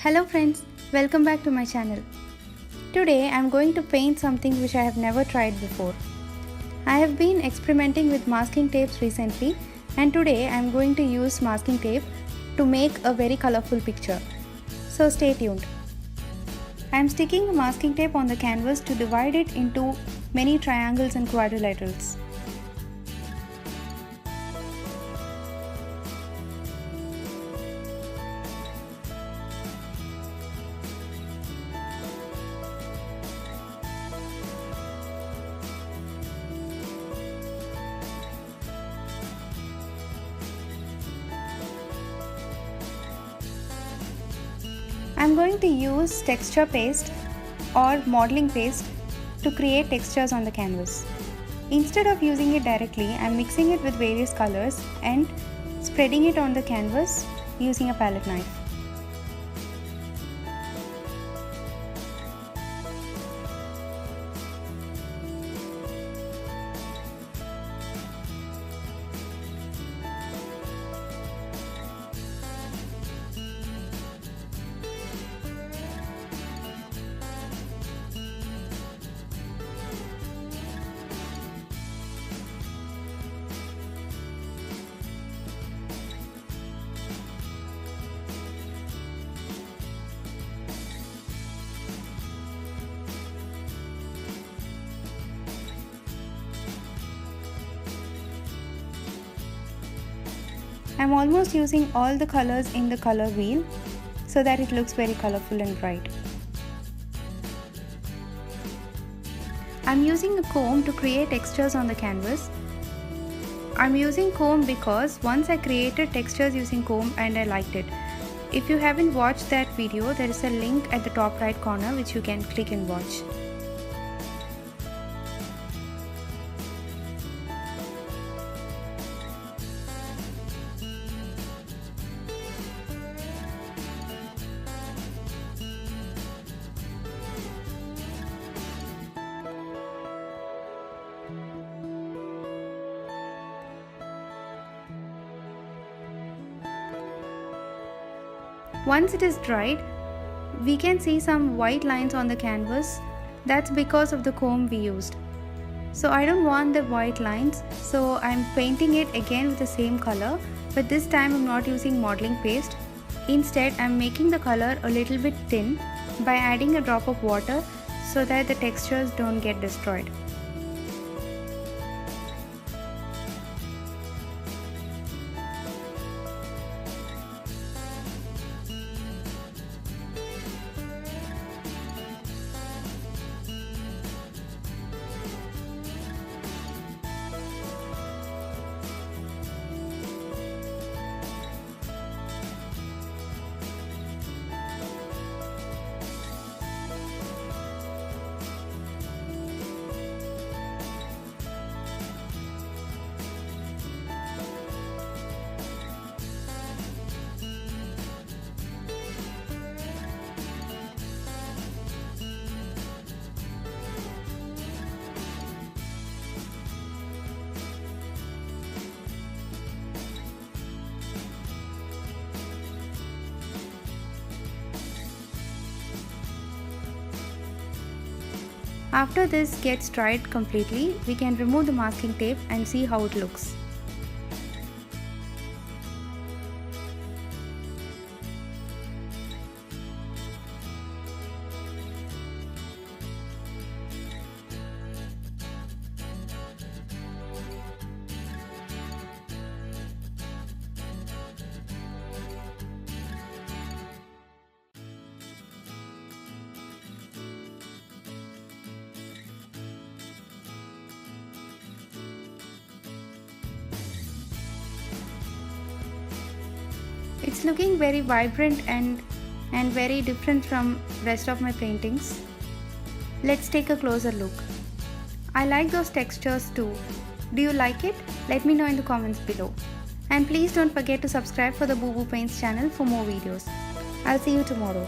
Hello friends, welcome back to my channel. Today I am going to paint something which I have never tried before. I have been experimenting with masking tapes recently and today I am going to use masking tape to make a very colorful picture. So stay tuned. I am sticking the masking tape on the canvas to divide it into many triangles and quadrilaterals. I am going to use texture paste or modeling paste to create textures on the canvas. Instead of using it directly, I am mixing it with various colors and spreading it on the canvas using a palette knife. I am almost using all the colors in the color wheel so that it looks very colorful and bright. I am using a comb to create textures on the canvas. I am using comb because once I created textures using comb and I liked it. If you haven't watched that video, there is a link at the top right corner which you can click and watch. Once it is dried, we can see some white lines on the canvas. That's because of the comb we used. So I don't want the white lines, so I'm painting it again with the same color, but this time I'm not using modeling paste. Instead, I'm making the color a little bit thin by adding a drop of water so that the textures don't get destroyed. After this gets dried completely, we can remove the masking tape and see how it looks. It's looking very vibrant and very different from rest of my paintings. Let's take a closer look. I like those textures too. Do you like it? Let me know in the comments below. And please don't forget to subscribe for the BooBooPaintz channel for more videos. I'll see you tomorrow.